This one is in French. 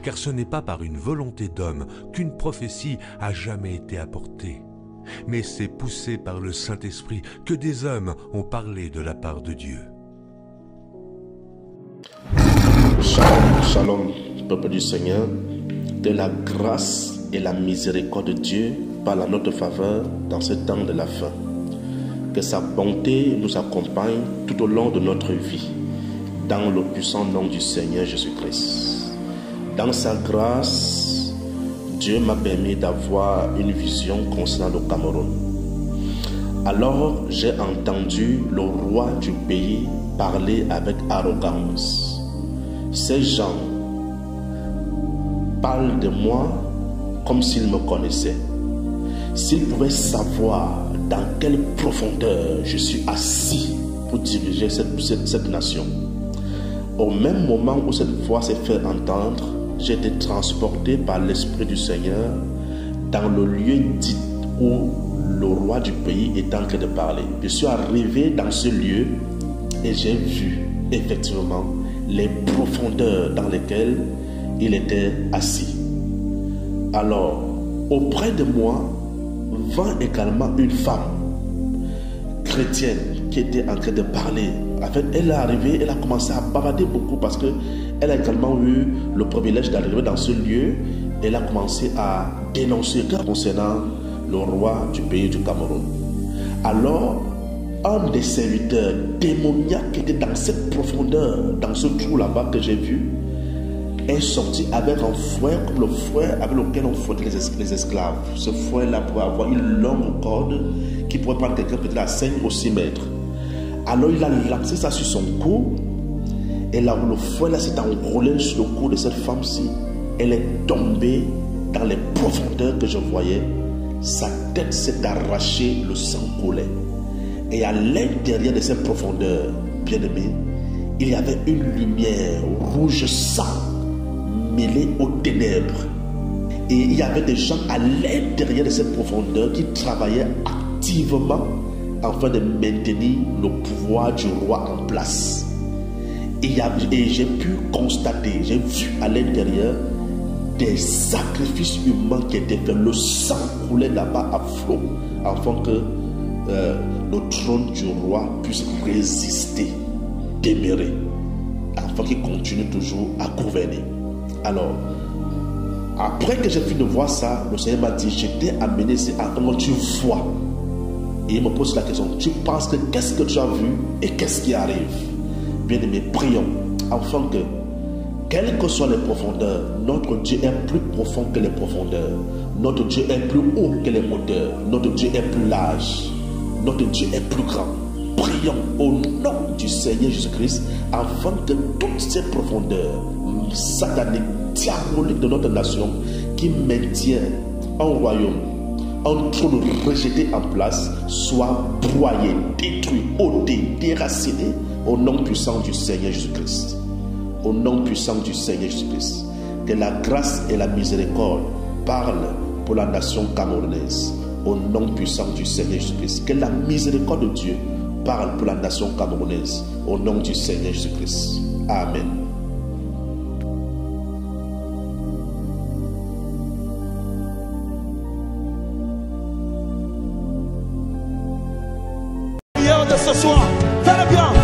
car ce n'est pas par une volonté d'homme qu'une prophétie a jamais été apportée, mais c'est poussé par le Saint-Esprit que des hommes ont parlé de la part de Dieu. Shalom, shalom, peuple du Seigneur, que la grâce et la miséricorde de Dieu parlent à notre faveur dans ce temps de la fin. Que sa bonté nous accompagne tout au long de notre vie, dans le puissant nom du Seigneur Jésus-Christ. Dans sa grâce, Dieu m'a permis d'avoir une vision concernant le Cameroun. Alors j'ai entendu le roi du pays parler avec arrogance. Ces gens parlent de moi comme s'ils me connaissaient. S'ils pouvaient savoir dans quelle profondeur je suis assis pour diriger cette nation. Au même moment où cette voix s'est fait entendre, j'ai été transporté par l'Esprit du Seigneur dans le lieu dit où le roi du pays est en train de parler. Je suis arrivé dans ce lieu et j'ai vu effectivement les profondeurs dans lesquelles il était assis. Alors, auprès de moi, vint également une femme chrétienne qui était en train de parler. En fait, elle est arrivée, elle a commencé à bavarder beaucoup parce qu'elle a également eu le privilège d'arriver dans ce lieu. Elle a commencé à dénoncer concernant le roi du pays du Cameroun. Alors, un des serviteurs démoniaques qui était dans cette profondeur, dans ce trou là-bas que j'ai vu, est sorti avec un fouet, comme le fouet avec lequel on fouettait les esclaves. Ce fouet-là pouvait avoir une longue corde qui pourrait prendre quelqu'un peut-être à 5 ou 6 mètres. Alors il a lancé ça sur son cou, et là où le fouet-là s'est enroulé sur le cou de cette femme-ci, elle est tombée dans les profondeurs que je voyais. Sa tête s'est arrachée, le sang coulait. Et à l'intérieur de cette profondeur, bien-aimé, il y avait une lumière rouge sang mêlée aux ténèbres. Et il y avait des gens à l'intérieur de cette profondeur qui travaillaient activement afin de maintenir le pouvoir du roi en place. Et j'ai pu constater, j'ai vu à l'intérieur des sacrifices humains qui étaient faits. Le sang coulait là-bas à flot afin que le trône du roi puisse résister, demeurer, afin qu'il continue toujours à gouverner. Alors, après que j'ai fini de voir ça, le Seigneur m'a dit, je t'ai amené ici à comment tu vois. Et il me pose la question, tu penses que qu'est-ce que tu as vu et qu'est-ce qui arrive? Bien-aimés, prions, afin que, quelles que soient les profondeurs, notre Dieu est plus profond que les profondeurs. Notre Dieu est plus haut que les hauteurs. Notre Dieu est plus large. Notre Dieu est plus grand. Prions au nom du Seigneur Jésus-Christ afin que toutes ces profondeurs sataniques, diaboliques de notre nation qui maintient un royaume, un trône rejeté en place, soient broyés, détruits, ôtés, déracinés au nom puissant du Seigneur Jésus-Christ. Au nom puissant du Seigneur Jésus-Christ. Que la grâce et la miséricorde parlent pour la nation camerounaise. Au nom puissant du Seigneur Jésus-Christ. Que la miséricorde de Dieu parle pour la nation camerounaise. Au nom du Seigneur Jésus-Christ. Amen. De ce soir, fais-le bien.